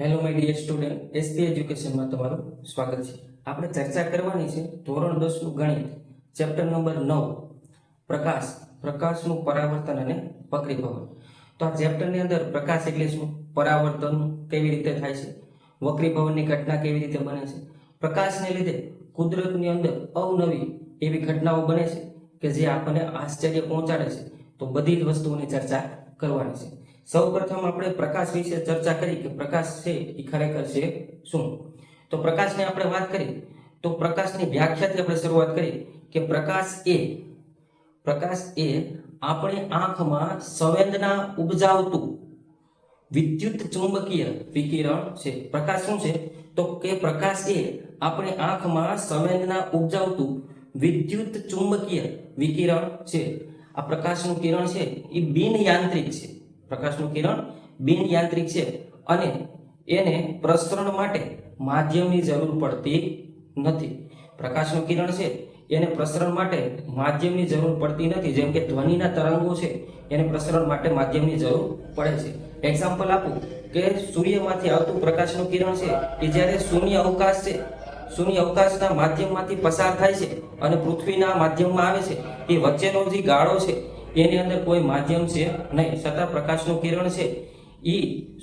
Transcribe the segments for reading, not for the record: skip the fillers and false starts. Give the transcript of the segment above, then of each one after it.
Hello my dear student, SP એજ્યુકેશનમાં તમારું સ્વાગત છે. આપણે ચર્ચા કરવાની છે ધોરણ 10 નું ગણિત, ચેપ્ટર નંબર 9 પ્રકાશનું પરાવર્તન અને વક્રીભવન. તો આ ચેપ્ટરની અંદર પ્રકાશ એટલે શું, પરાવર્તન કેવી રીતે થાય છે, વક્રીભવનની ઘટના કેવી રીતે બને છે, પ્રકાશને લીધે કુદરતની અંદર અવનવી એવી ઘટનાઓ બને છે કે જે આપણને આશ્ચર્ય પહોંચાડે છે. તો બધી જ વસ્તુઓની ચર્ચા કરવાની છે. સૌપ્રથમ આપણે પ્રકાશ વિશે ચર્ચા કરી કે પ્રકાશ છે એ ખરેખર છે શું. તો પ્રકાશની આપણે વાત કરી તો પ્રકાશની વ્યાખ્યાથી આપણે શરૂઆત કરી કે પ્રકાશ એ આપણી આંખમાં સંવેદના ઉપજાવતું વિદ્યુત ચુંબકીય વિકિરણ છે. પ્રકાશ શું છે તો કે પ્રકાશ એ આપણી આંખમાં સંવેદના ઉપજાવતું વિદ્યુત ચુંબકીય વિકિરણ છે. આ પ્રકાશનું કિરણ છે એ બિન યાંત્રિક છે. પ્રકાશનું કિરણ બિન યાંત્રિક છે અને એને પ્રસરણ માટે માધ્યમની જરૂર પડતી નથી. પ્રકાશનું કિરણ છે એને પ્રસરણ માટે માધ્યમની જરૂર પડતી નથી. જેમ કે ધ્વનિના તરંગો છે એને પ્રસરણ માટે માધ્યમની જરૂર પડે છે. એક્ઝામ્પલ આપું કે સૂર્યમાંથી આવતું પ્રકાશનું કિરણ છે એ જ્યારે શૂન્ય અવકાશના માધ્યમમાંથી પસાર થાય છે અને પૃથ્વીના માધ્યમમાં આવે છે, એ વચ્ચેનો જે ગાળો છે એની અંદર કોઈ માધ્યમ છે નહીં, છતાં પ્રકાશનું કિરણ છે એ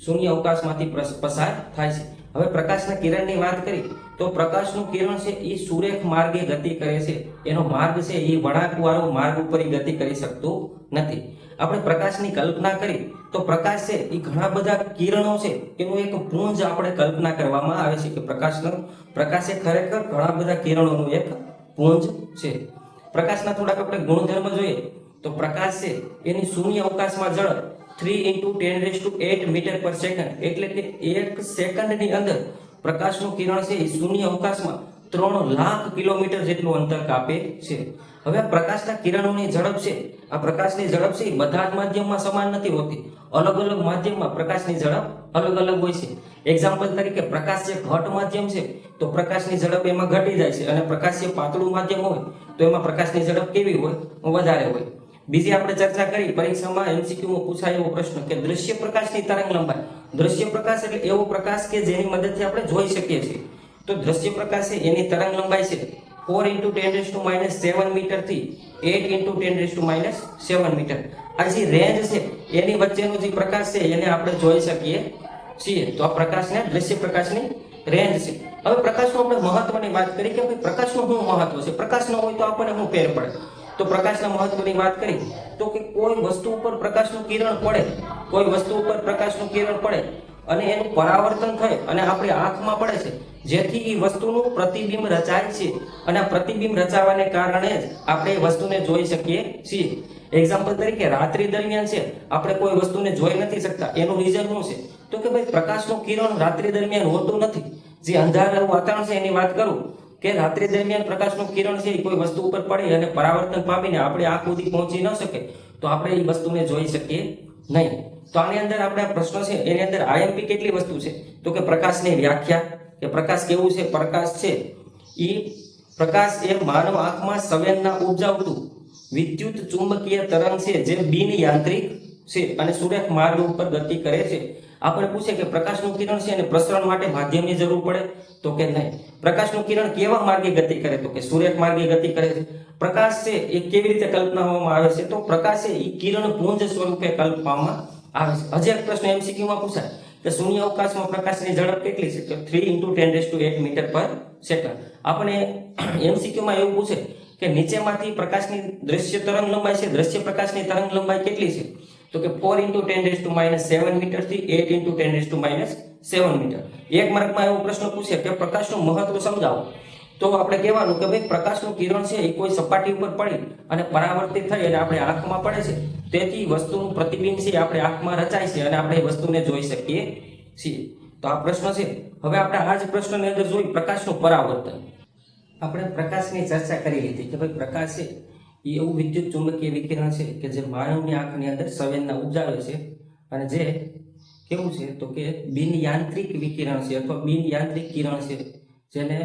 શૂન્ય અવકાશમાંથી પસાર થાય છે. હવે પ્રકાશના કિરણની વાત કરી તો પ્રકાશનું કિરણ છે એ સુરેખ માર્ગે ગતિ કરે છે. એનો માર્ગ છે એ વળાંકવાળો માર્ગ ઉપર ગતિ કરી શકતું નથી. આપણે પ્રકાશની કલ્પના કરી તો પ્રકાશ છે એ ઘણા બધા કિરણો છે એનું એક પુંજ આપણે કલ્પના કરવામાં આવે છે કે પ્રકાશ એ ખરેખર ઘણા બધા કિરણોનું એક પુંજ છે. પ્રકાશના થોડાક આપણે ગુણધર્મ જોઈએ તો પ્રકાશ છે એની શૂન્ય અવકાશમાં ઝડપ 3 × 10⁸ મીટર પર સેકન્ડ, એટલે કે 1 સેકન્ડની અંદર પ્રકાશનું કિરણ છે એ શૂન્ય અવકાશમાં 3 લાખ કિલોમીટર જેટલું અંતર કાપે છે. હવે આ પ્રકાશના કિરણોની ઝડપ છે, આ પ્રકાશની ઝડપ છે બધા જ માધ્યમમાં સમાન નથી હોતી. અલગ અલગ માધ્યમમાં પ્રકાશની ઝડપ અલગ અલગ હોય છે. એક્ઝામ્પલ તરીકે પ્રકાશ જે ઘટ માધ્યમ છે તો પ્રકાશની ઝડપ એમાં ઘટી જાય છે, અને પ્રકાશ જે પાતળું માધ્યમ હોય તો એમાં પ્રકાશની ઝડપ કેવી હોય, વધારે હોય. બીજી આપણે ચર્ચા કરી પરીક્ષામાં એમસીક્યુમાં પૂછાય એવો પ્રશ્ન કે દ્રશ્ય પ્રકાશની તરંગ લંબાઈ. દ્રશ્ય પ્રકાશ એટલે એવો પ્રકાશ કે જેની મદદથી આપણે જોઈ શકીએ છીએ. તો દ્રશ્ય પ્રકાશ છે એની તરંગ લંબાઈ છે 4 × 10⁻⁷ મીટર થી 8 × 10⁻⁷ મીટર. આ જે રેન્જ છે એની વચ્ચેનો જે પ્રકાશ છે એને આપણે જોઈ શકીએ છીએ. તો આ પ્રકાશને દ્રશ્ય પ્રકાશની રેન્જ છે. હવે પ્રકાશનું આપણે મહત્વની વાત કરી કે ભાઈ પ્રકાશનું શું મહત્વ છે, પ્રકાશ ન હોય તો આપણને શું ફેર પડે. તો પ્રકાશના મહત્વની વાત કરી તો કે કોઈ વસ્તુ ઉપર પ્રકાશનું કિરણ પડે અને એનું પરાવર્તન થાય અને આપણી આંખમાં પડે છે, જેથી એ વસ્તુનું પ્રતિબિંબ રચાય છે, અને આ પ્રતિબિંબ રચાવાને કારણે જ આપણે એ વસ્તુને જોઈ શકીએ છીએ. એક્ઝામ્પલ તરીકે રાત્રિ દરમિયાન છે આપણે કોઈ વસ્તુને જોઈ નથી શકતા. એનું રીઝન શું છે તો કે ભાઈ પ્રકાશનું કિરણ રાત્રિ દરમિયાન હોતું નથી. જે અંધારું વાતાવરણ છે એની વાત કરું કે રાત્રિ દરમિયાન પ્રકાશનું કિરણ છે એ કોઈ વસ્તુ ઉપર પડે અને પરાવર્તન પામીને આપણે આંખ સુધી પહોંચી ન શકે તો આપણે એ વસ્તુને જોઈ શકીએ નહીં. તો આની અંદર આપણે પ્રશ્ન છે એની અંદર આઈએમપી કેટલી વસ્તુ છે તો કે પ્રકાશની વ્યાખ્યા, કે પ્રકાશ કેવું છે. પ્રકાશ એ માનવ આંખમાં સંવેદના ઉપજાવતું વિદ્યુત ચુંબકીય તરંગ છે જે બિન યાંત્રિક છે અને સુરેખ માર્ગ ઉપર ગતિ કરે છે. આપણે પૂછે કે પ્રકાશનું કિરણ છે અને પ્રસરણ માટે માધ્યમની જરૂર પડે તો કે નહીં. પ્રકાશનું કિરણ કેવા માર્ગે ગતિ કરે તો કે સુરેખ માર્ગે ગતિ કરે છે. પ્રકાશ છે એ કેવી રીતે કલ્પનાવામાં આવે છે તો પ્રકાશ છે એ કિરણ પુંજ સ્વરૂપે કલ્પવામાં આવે છે. હજી એક પ્રશ્ન એમસીક્યુમાં પૂછાય કે શૂન્ય અવકાશમાં પ્રકાશની ઝડપ કેટલી છે તો 3 × 10⁸ મીટર પર સેકન્ડ. આપણે એમસીક્યુમાં એવું પૂછે કે નીચેમાંથી પ્રકાશની દ્રશ્ય તરંગ લંબાઈ છે, દ્રશ્ય પ્રકાશની તરંગ લંબાઈ કેટલી છે તો કે 4 × 10⁻⁷ મીટર થી 8 × 10⁻⁷ મીટર. એક માર્કમાં એવો પ્રશ્ન પૂછે કે પ્રકાશનું મહત્વ સમજાવો તો આપણે કહેવાનું કે ભાઈ પ્રકાશનું કિરણ છે એ કોઈ સપાટી ઉપર પડી અને પરાવર્તિત થઈ અને આપણે આંખમાં પડે છે, તેથી વસ્તુનું પ્રતિબિંબ છે આપણે આંખમાં રચાય છે અને આપણે એ વસ્તુને જોઈ શકીએ છીએ. તો આ પ્રશ્ન છે. હવે આપણે આ જ પ્રશ્નની અંદર જોઈ પ્રકાશનું પરાવર્તન. આપણે પ્રકાશની ચર્ચા કરી લીધી કે ભાઈ પ્રકાશ છે એ એવું વિદ્યુત ચુંબકીય વિકિરણ છે કે જે માનવની આંખની અંદર સંવેદના ઉપજાવે છે અને જે કેવું છે તો કે બિન યાંત્રિક વિકિરણ છે અથવા બિન યાંત્રિક કિરણ છે, જેને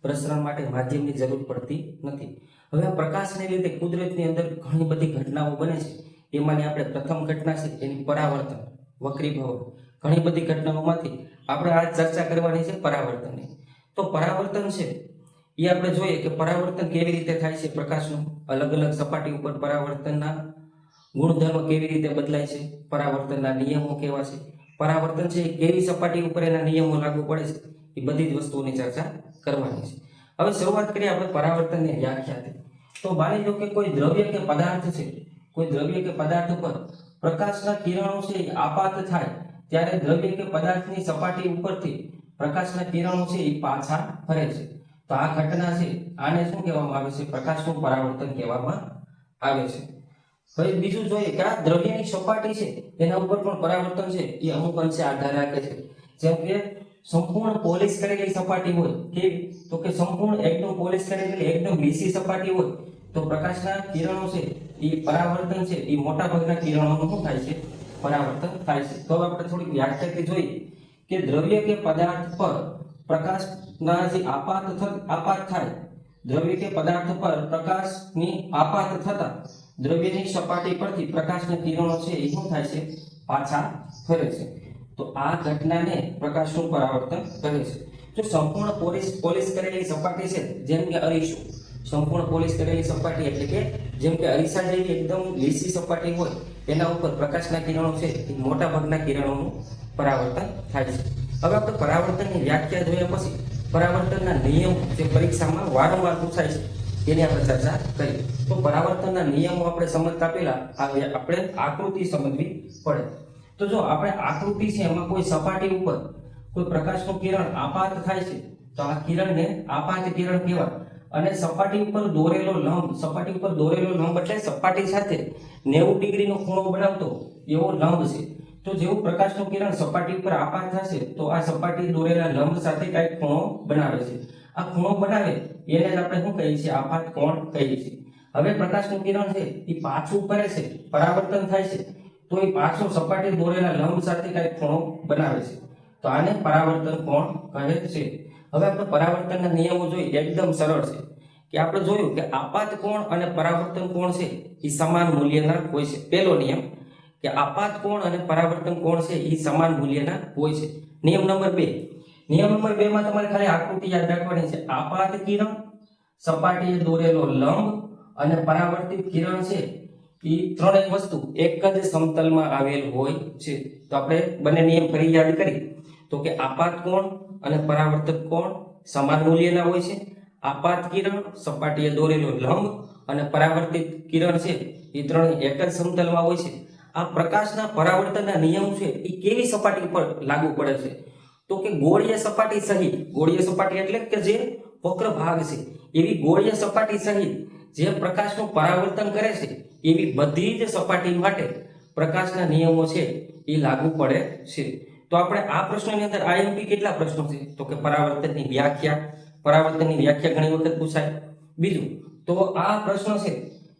પ્રસરણ માટે માધ્યમની જરૂર પડતી નથી. હવે આ પ્રકાશને લીધે કુદરતની અંદર ઘણી બધી ઘટનાઓ બને છે. એમાંની આપણે પ્રથમ ઘટના છે એની પરાવર્તન, વક્રીભવન. ઘણી બધી ઘટનાઓમાંથી આપણે આ ચર્ચા કરવાની છે પરાવર્તનની. તો પરાવર્તન છે એ આપણે જોઈએ કે પરાવર્તન કેવી રીતે થાય છે પ્રકાશનું, અલગ અલગ સપાટી ઉપર પરાવર્તનના ગુણધર્મ કેવી રીતે બદલાય છે, પરાવર્તનના નિયમો કેવા છે, પરાવર્તન છે એ કેવી સપાટી ઉપર એના નિયમો લાગુ પડે છે, એ બધી જ વસ્તુઓની ચર્ચા કરવાની છે. હવે શરૂઆત કરીએ આપણે પરાવર્તનની વ્યાખ્યાથી. તો માની લો કે કોઈ દ્રવ્ય કે પદાર્થ છે, કોઈ દ્રવ્ય કે પદાર્થ પર પ્રકાશના કિરણો છે એ આપાત થાય ત્યારે દ્રવ્ય કે પદાર્થની સપાટી ઉપરથી પ્રકાશના કિરણો છે એ પાછા ફરે છે. તો આ ઘટના છે આને શું કહેવામાં આવે છે, પ્રકાશનું પરાવર્તન કહેવામાં આવે છે. હવે બીજું જોઈએ કે આ દ્રવ્યની સપાટી છે એના ઉપર પણ પરાવર્તન છે એ અમુક અંશે આધાર રાખે છે. જેમ કે સંપૂર્ણ પોલિશ કરેલી સપાટી હોય કે, તો કે સંપૂર્ણ એકદમ પોલિશ કરેલી એકદમ લીસી સપાટી હોય તો પ્રકાશના કિરણો છે એ પરાવર્તન છે એ મોટા ભાગના કિરણોનું શું થાય છે, પરાવર્તન થાય છે. તો આપણે થોડીક વ્યાખ્યાથી જોઈએ કે દ્રવ્ય કે પદાર્થ પર પ્રકાશના જે આપાત થાય, દ્રવ્ય કે પદાર્થ પર પ્રકાશની આપાત થતા દ્રવ્યની સપાટી પરથી પ્રકાશના કિરણો છે એ શું થાય છે, પાછા ફરે છે. તો આ ઘટનાને પ્રકાશનું પરાવર્તન કહે છે. જો સંપૂર્ણ પોલિશ કરેલી સપાટી છે, જેમ કે અરીસો, સંપૂર્ણ પોલિશ કરેલી સપાટી એટલે કે જેમ કે અરીસા જેવી એકદમ લીસી સપાટી હોય એના ઉપર પ્રકાશના કિરણો છે એ મોટા ભાગના કિરણોનું પરાવર્તન થાય છે. હવે આપણે પરાવર્તનની વ્યાખ્યા જોયા પછી પરાવર્તનના નિયમ જે પરીક્ષામાં વારંવાર પૂછાય છે તેની આપણે ચર્ચા કરી. તો પરાવર્તનના નિયમો આપણે સમજતા પહેલા આપણે આકૃતિ સમજવી પડે. તો જો આપણે આકૃતિ છે એમાં કોઈ સપાટી ઉપર કોઈ પ્રકાશનું કિરણ આપાત થાય છે તો આ કિરણને આપાત કિરણ કહેવાય. અને સપાટી ઉપર દોરેલો લંબ એટલે સપાટી સાથે 90 ડિગ્રીનો ખૂણો બનાવતો એવો લંબ છે. તો જેવું પ્રકાશનું કિરણ સપાટી ઉપર આપાત થશે તો આ સપાટી દોરેલા લંબ સાથે કંઈક ખૂણો બનાવે છે. આ ખૂણો બનાવે એને જ આપણે શું કહીએ છીએ, આપાત કોણ કહીએ છીએ. હવે પ્રકાશનું કિરણ છે એ પાછું ફરે છે, પરાવર્તન થાય છે તો એ પાછો સપાટી દોરેલા લંબ સાથે કંઈક ખૂણો બનાવે છે. તો આને પરાવર્તન કોણ કહે છે. હવે આપણે પરાવર્તનના નિયમો જોઈએ, એકદમ સરળ છે કે આપણે જોયું કે આપાત કોણ અને પરાવર્તન કોણ છે એ સમાન મૂલ્યના હોય છે. પહેલો નિયમ કે આપાત કોણ અને પરાવર્તન કોણ છે એ સમાન મૂલ્યના હોય છે. નિયમ નંબર 2 માં તમારે ખાલી આકૃતિ યાદ રાખવાની છે. આપાત કિરણ, સપાટીએ દોરેલો લંબ અને પરાવર્તિત કિરણ છે એ ત્રણેય વસ્તુ એક જ સમતલમાં આવેલ હોય છે. તો આપણે બંને નિયમ ફરી યાદ કરી તો કે આપાત કોણ અને પરાવર્તક કોણ સમાન મૂલ્યના હોય છે. આપાત કિરણ, સપાટીએ દોરેલો લંબ અને પરાવર્તિત કિરણ છે એ ત્રણેય એક જ સમતલમાં હોય છે. આ પ્રકાશના પરાવર્તનના નિયમ છે એ કેવી સપાટી પર લાગુ પડે છે, તો કે ગોળીય સપાટી સહિત, ગોળીય સપાટી એટલે કે જે વક્ર ભાગ છે એવી ગોળીય સપાટી સહિત જે પ્રકાશનું પરાવર્તન કરે છે એવી બધી જ સપાટી માટે પ્રકાશના નિયમો છે એ લાગુ પડે છે. તો આપણે આ પ્રશ્નની અંદર આઈએમપી કેટલા પ્રશ્નો છે, તો કે પરાવર્તનની વ્યાખ્યા ઘણી વખત પૂછાય. બીજું તો આ પ્રશ્ન છે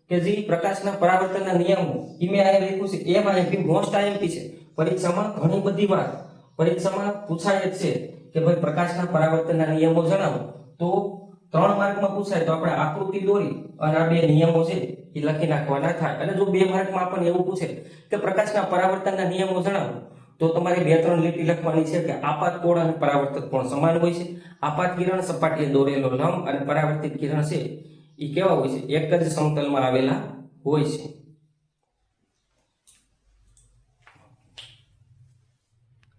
કે જે પ્રકાશના પરાવર્તનના નિયમો મેં અહીંયા લખ્યું છે એમ આઈએમપી મોસ્ટ આઈએમપી છે. પરીક્ષામાં ઘણી બધી વાર પરીક્ષામાં પૂછાય જ છે કે ભાઈ પ્રકાશના પરાવર્તનના નિયમો જણાવો. તો 3 માર્કમાં પૂછાય તો આપણે આકૃતિ દોરી અને આ 2 નિયમો છે એ લખી નાખવાના થાય. અને જો 2 માર્કમાં આપણને એવું પૂછે કે પ્રકાશના પરાવર્તનના નિયમો જણાવો તો તમારે 2-3 લીટી લખવાની છે કે આપાત કોણ અને પરાવર્તક કોણ સમાન હોય છે. આપાત કિરણ સપાટીએ દોરેલો લંબ અને પરાવર્તિત કિરણ છે એ કેવા હોય છે, એક જ સમતલમાં આવેલા હોય છે.